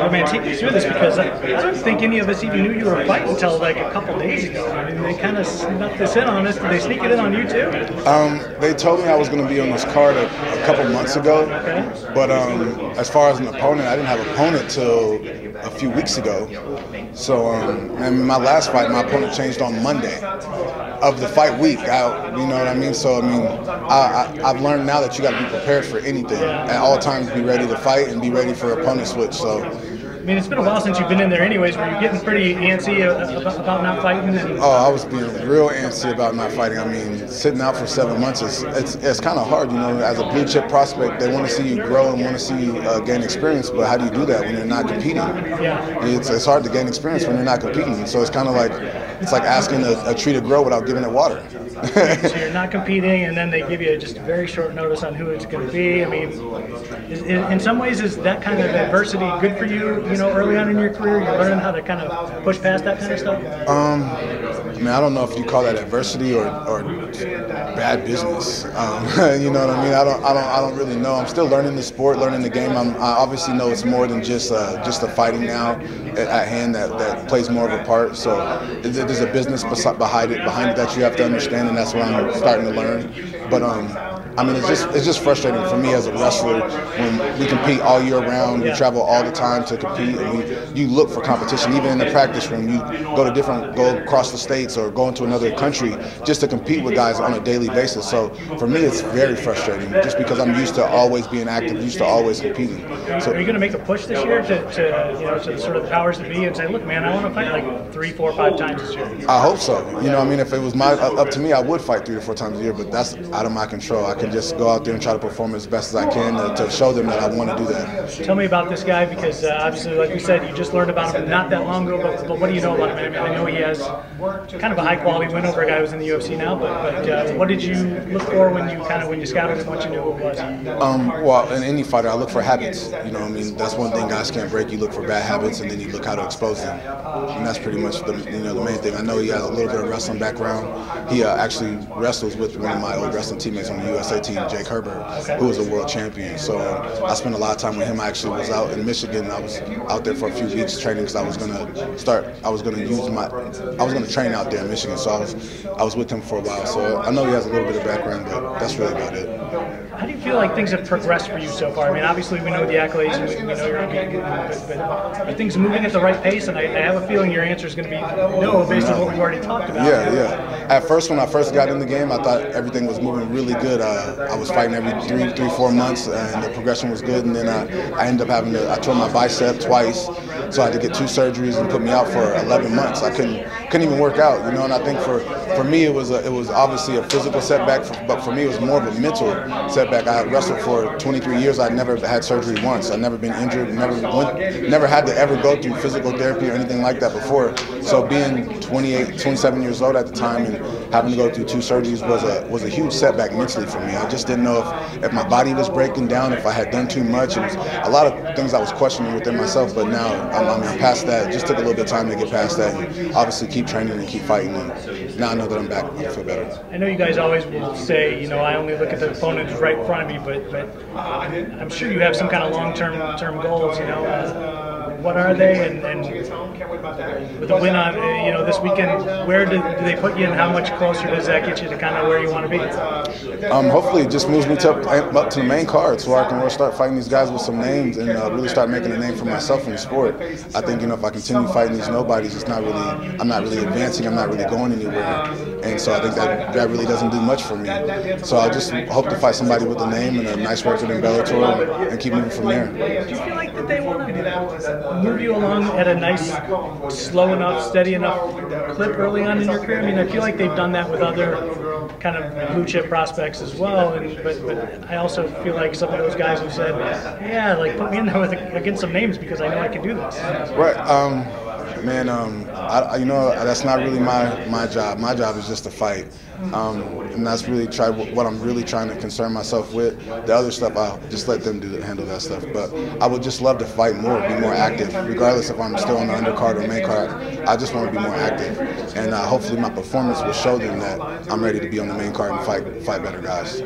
Well, man, take me through this because I don't think any of us even knew you were fighting until like a couple days ago. I mean, they kind of snuck this in on us. Did they sneak it in on you too? They told me I was going to be on this card a couple months ago, but as far as an opponent, I didn't have an opponent till a few weeks ago. So, and my last fight, my opponent changed on Monday of the fight week. You know what I mean? So, I mean, I've learned now that you got to be prepared for anything at all times. Be ready to fight and be ready for opponent switch. So. I mean, it's been a while since you've been in there anyways. Were you getting pretty antsy about not fighting? Oh, I was being real antsy about not fighting. I mean, sitting out for 7 months, it's kind of hard, you know. As a blue chip prospect, they want to see you grow and want to see you gain experience, but how do you do that when you're not competing? Yeah. It's hard to gain experience when you're not competing. So it's kind of like, it's like asking a tree to grow without giving it water. So you're not competing, and then they give you just a very short notice on who it's going to be. I mean, in some ways, is that kind of adversity good for you? You know, early on in your career, you're learning how to kind of push past that kind of stuff. I mean, I don't know if you call that adversity or bad business. You know what I mean? I don't really know. I'm still learning the sport, learning the game. I obviously know it's more than just the fighting now at hand that plays more of a part. So there's a business behind it that you have to understand, and that's what I'm starting to learn. But I mean, it's just frustrating for me as a wrestler when we compete all year round. We travel all the time to compete, and you look for competition. Even in the practice room, you go across the states or go into another country just to compete with guys on a daily basis. So for me, it's very frustrating, just because I'm used to always being active, used to always competing. So are you going to make a push this year to sort of the powers that be and say, look, man, I want to fight like 3, 4, 5 times this year? I hope so. You know, I mean, if it was up to me, I would fight 3 to 4 times a year, but that's out of my control. I can just go out there and try to perform as best as I can to show them that I want to do that. Tell me about this guy, because obviously, like you said, you just learned about him not that long ago, but what do you know about him? I mean, I know he has kind of a high-quality win over a guy who's in the UFC now, but what did you look for when you scouted him, what you knew who it was? Well, in any fighter, I look for habits. You know, I mean, that's one thing guys can't break. You look for bad habits, and then you look how to expose them, and that's pretty much the main thing. I know he has a little bit of wrestling background. He actually wrestles with one of my old wrestling teammates on the USA team, Jake Herbert, who was a world champion. So I spent a lot of time with him. I actually was out in Michigan. I was out there for a few weeks training because I was going to train out there in Michigan. So I was with him for a while. So I know he has a little bit of background, but that's really about it. How do you feel like things have progressed for you so far? I mean, obviously we know the accolades and we know you're going to be good, but are things moving at the right pace? And I have a feeling your answer is going to be no, based on what we've already talked about. Yeah. At first, when I first got in the game, I thought everything was moving really good. I was fighting every 3, 4 months, and the progression was good. And then I ended up I tore my bicep twice, so I had to get 2 surgeries and put me out for 11 months. I couldn't even work out, you know. And I think for me, it was obviously a physical setback, but for me, it was more of a mental setback. I wrestled for 23 years. I'd never had surgery once. I'd never been injured. Never had to ever go through physical therapy or anything like that before. So being 27 years old at the time and having to go through 2 surgeries was a huge setback mentally for me. I just didn't know if my body was breaking down, if I had done too much. It was a lot of things I was questioning within myself, but now I'm past that. It just took a little bit of time to get past that, and obviously keep training and keep fighting. And now I know that I'm back. I feel better. I know you guys always will say, you know, I only look at the opponent who's right in front of me, but I'm sure you have some kind of long-term goals, you know. What are they? And with the win on, you know, this weekend, where do they put you, and how much closer does that get you to kind of where you want to be? Hopefully it just moves me up to the main card, so I can really start fighting these guys with some names and really start making a name for myself in the sport. I think, you know, if I continue fighting these nobodies, I'm not really advancing, I'm not really going anywhere, and so I think that really doesn't do much for me. So I just hope to fight somebody with a name and a nice record in Bellator and keep moving from there. Do you feel like that they want to move you along at a nice, slow enough, steady enough clip early on in your career? I mean, I feel like they've done that with other kind of blue chip prospects as well, but I also feel like some of those guys who said, yeah, like put me in there against some names because I know I can do this. Right. Man, you know, that's not really my job. My job is just to fight, and that's really what I'm really trying to concern myself with. The other stuff, I'll just let them handle that stuff. But I would just love to fight more, be more active, regardless if I'm still on the undercard or main card. I just want to be more active, and hopefully my performance will show them that I'm ready to be on the main card and fight better guys.